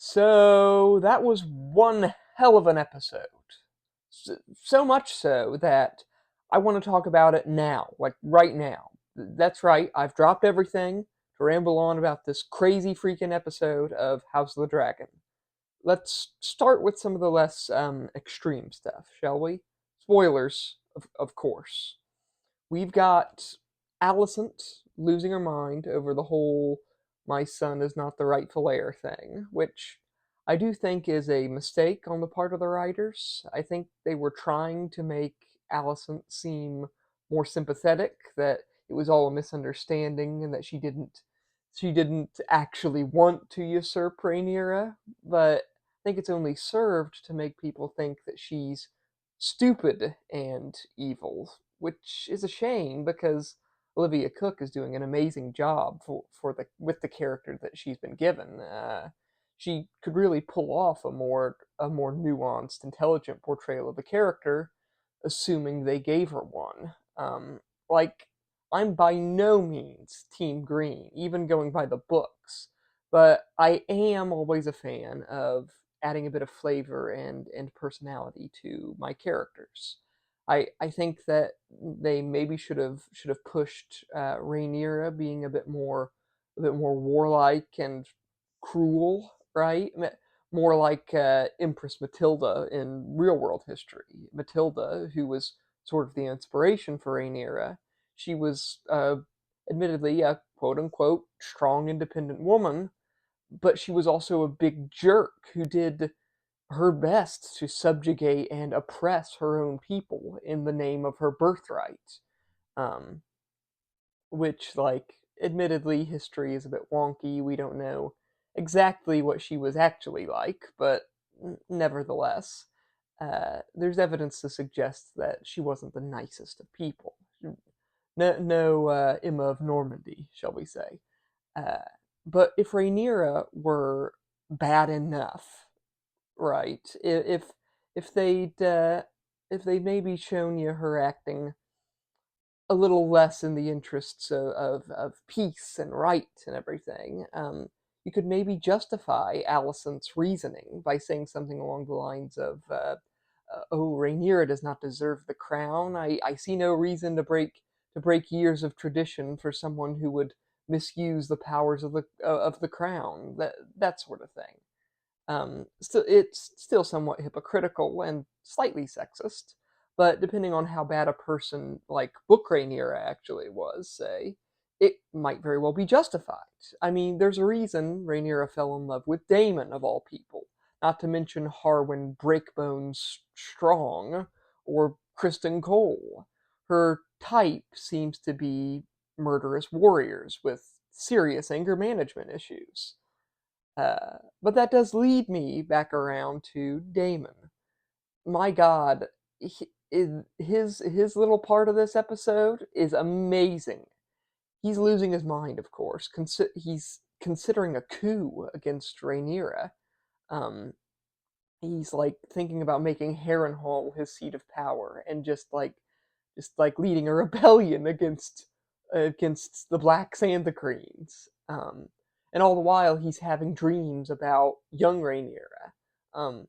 So that was one hell of an episode. So much so that I want to talk about it now, like right now. That's right, I've dropped everything to ramble on about this crazy freaking episode of House of the Dragon. Let's start with some of the less extreme stuff, shall we? Spoilers, of course. We've got Alicent losing her mind over the whole my son is not the rightful heir thing, which I do think is a mistake on the part of the writers. I think they were trying to make Alicent seem more sympathetic, that it was all a misunderstanding and that she didn't actually want to usurp Rhaenyra, but I think it's only served to make people think that she's stupid and evil, which is a shame because Olivia Cook is doing an amazing job for the with the character that she's been given. She could really pull off a more nuanced, intelligent portrayal of the character, assuming they gave her one. Like I'm by no means Team Green, even going by the books, but I am always a fan of adding a bit of flavor and personality to my characters. I think that they maybe should have pushed Rhaenyra being a bit more warlike and cruel, right? More like Empress Matilda in real world history. Matilda, who was sort of the inspiration for Rhaenyra, she was admittedly a quote unquote strong, independent woman, but she was also a big jerk who did her best to subjugate and oppress her own people in the name of her birthright. Um, which, like, admittedly, history is a bit wonky. We don't know exactly what she was actually like, but nevertheless, there's evidence to suggest that she wasn't the nicest of people. No, Emma of Normandy, shall we say. Uh, but if Rhaenyra were bad enough, right? If they'd maybe shown you her acting a little less in the interests of peace and right and everything, you could maybe justify Alicent's reasoning by saying something along the lines of, "Oh, Rhaenyra does not deserve the crown. I see no reason to break years of tradition for someone who would misuse the powers of the crown." That sort of thing. So it's still somewhat hypocritical and slightly sexist, but depending on how bad a person like Book Rhaenyra actually was, say, it might very well be justified. I mean, there's a reason Rhaenyra fell in love with Daemon of all people, not to mention Harwin Breakbones Strong or Kristen Cole. Her type seems to be murderous warriors with serious anger management issues. But that does lead me back around to Damon. My God, his little part of this episode is amazing. He's losing his mind, of course. He's considering a coup against Rhaenyra. Um, he's like thinking about making Harrenhal his seat of power and just like leading a rebellion against the Blacks and the Greens. And all the while he's having dreams about young Rhaenyra. Um,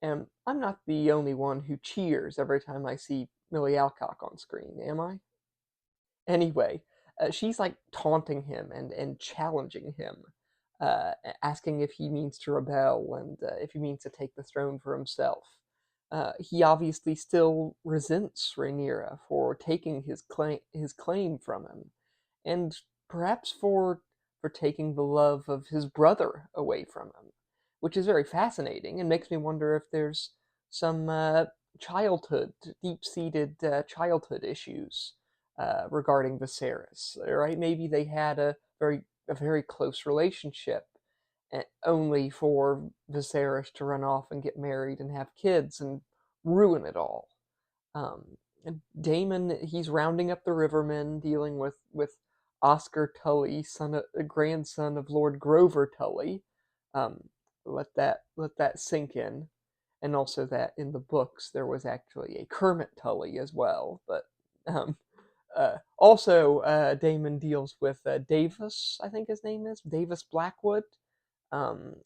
and I'm not the only one who cheers every time I see Millie Alcock on screen, am I? Anyway, she's like taunting him and challenging him, asking if he means to rebel and if he means to take the throne for himself. He obviously still resents Rhaenyra for taking his claim from him, and perhaps for taking the love of his brother away from him, which is very fascinating and makes me wonder if there's some childhood, deep-seated childhood issues regarding Viserys. Right? Maybe they had a very close relationship, only for Viserys to run off and get married and have kids and ruin it all. Um, Damon, he's rounding up the Rivermen, dealing with Oscar Tully, grandson of Lord Grover Tully. Um, let that sink in, and also that in the books there was actually a Kermit Tully as well. But um, also Damon deals with Davis, I think his name is Davis Blackwood,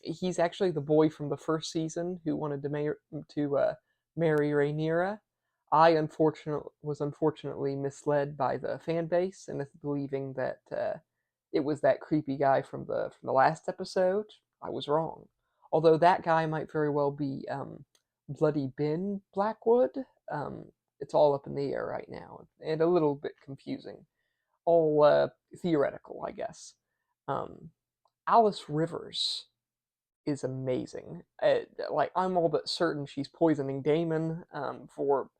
He's actually the boy from the first season who wanted to marry Rhaenyra. I unfortunately misled by the fan base and believing that it was that creepy guy from the last episode. I was wrong. Although that guy might very well be Bloody Ben Blackwood. Um, it's all up in the air right now and a little bit confusing. All theoretical, I guess. Um, Alice Rivers is amazing. Like I'm all but certain she's poisoning Damon for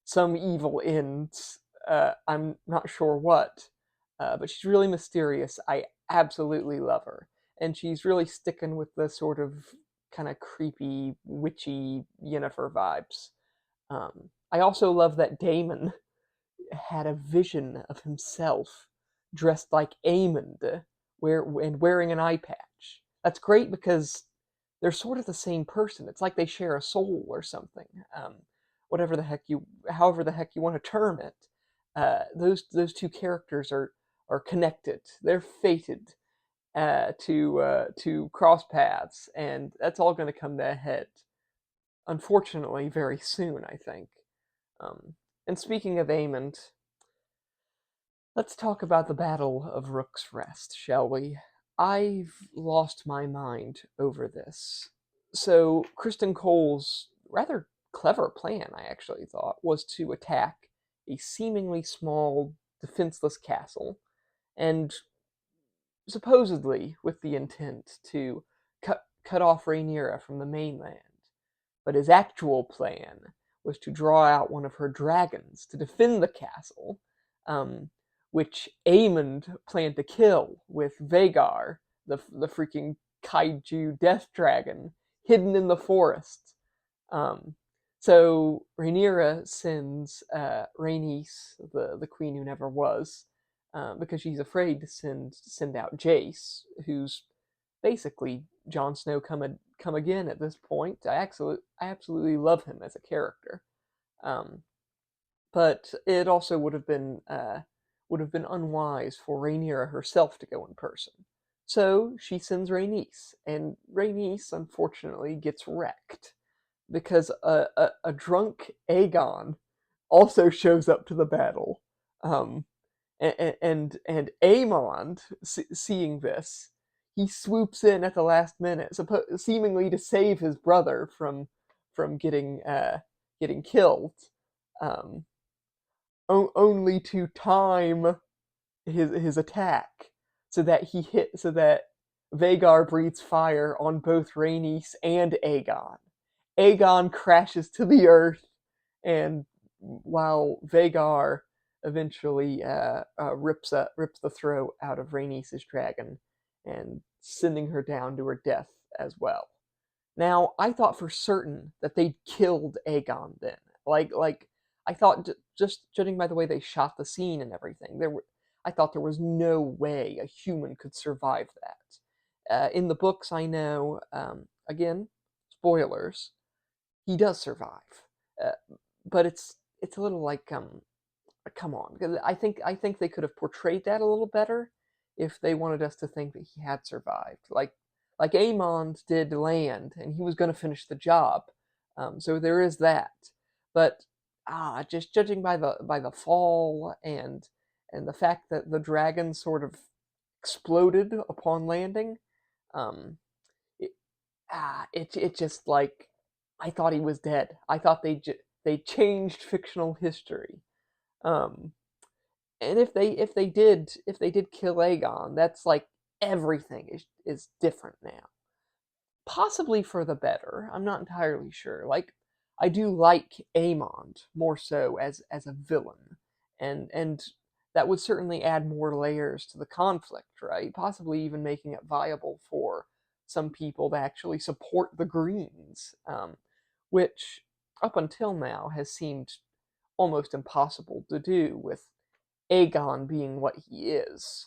some evil ends. I'm not sure what, but she's really mysterious. I absolutely love her, and she's really sticking with the sort of kind of creepy, witchy Yennefer vibes. I also love that Damon had a vision of himself dressed like Aemond, and wearing an eye patch. That's great because they're sort of the same person. It's like they share a soul or something. Whatever the heck however the heck you want to term it. Those two characters are connected. They're fated to cross paths, and that's all going to come to a head. Unfortunately, very soon, I think. Um, and speaking of Aemond, let's talk about the Battle of Rook's Rest, shall we? I've lost my mind over this. So, Kristen Cole's rather clever plan, I actually thought, was to attack a seemingly small, defenseless castle, and supposedly with the intent to cut off Rhaenyra from the mainland. But his actual plan was to draw out one of her dragons to defend the castle, um, which Aemond planned to kill with Vagar, the freaking kaiju death dragon, hidden in the forest. Um, so Rhaenyra sends Rhaenys, the queen who never was, because she's afraid to send out Jace, who's basically Jon Snow come again at this point. I absolutely love him as a character, um, but it also would have been unwise for Rhaenyra herself to go in person. So she sends Rhaenys, and Rhaenys unfortunately gets wrecked because a drunk Aegon also shows up to the battle. Um, and Aemond, seeing this, he swoops in at the last minute, seemingly to save his brother from getting killed, um, only to time his attack so that Vagar breathes fire on both Rhaenys and Aegon. Aegon crashes to the earth, and while Vagar eventually rips the throat out of Rhaenys' dragon and sending her down to her death as well. Now, I thought for certain that they'd killed Aegon then. Like I thought, just judging by the way they shot the scene and everything, I thought there was no way a human could survive that. In the books, I know, again, spoilers, he does survive, uh, but it's a little like come on, because I think they could have portrayed that a little better if they wanted us to think that he had survived. Like Aemond did land, and he was going to finish the job. So there is that. But just judging by the fall and the fact that the dragon sort of exploded upon landing, um, it, it just like I thought he was dead. I thought they changed fictional history. Um, and if they did kill Aegon, that's like everything is different now. Possibly for the better. I'm not entirely sure. Like I do like Aemond more so as a villain, and that would certainly add more layers to the conflict, right? Possibly even making it viable for some people to actually support the Greens, which up until now has seemed almost impossible to do with Aegon being what he is.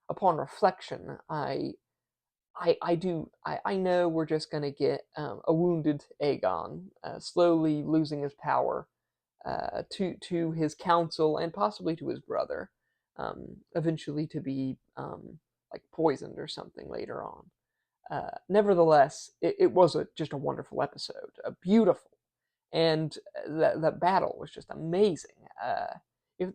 Upon reflection, I know we're just gonna get a wounded Aegon, slowly losing his power to his council and possibly to his brother, eventually to be like poisoned or something later on. Nevertheless, it was just a wonderful episode, beautiful, and that battle was just amazing. If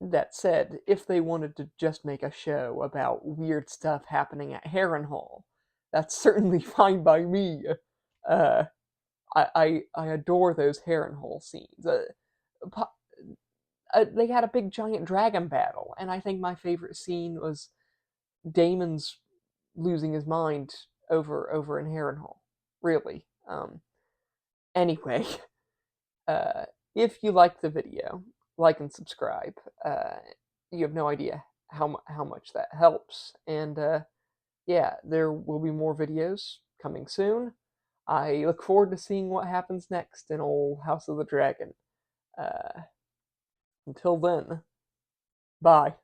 that said, if they wanted to just make a show about weird stuff happening at Harrenhal, that's certainly fine by me. Uh, I adore those Harrenhal scenes. They had a big giant dragon battle, and I think my favorite scene was Damon's losing his mind over in Harrenhal. Really. Anyway, uh, if you like the video, like and subscribe. You have no idea how much that helps. And yeah, there will be more videos coming soon. I look forward to seeing what happens next in old House of the Dragon. Uh, until then, bye.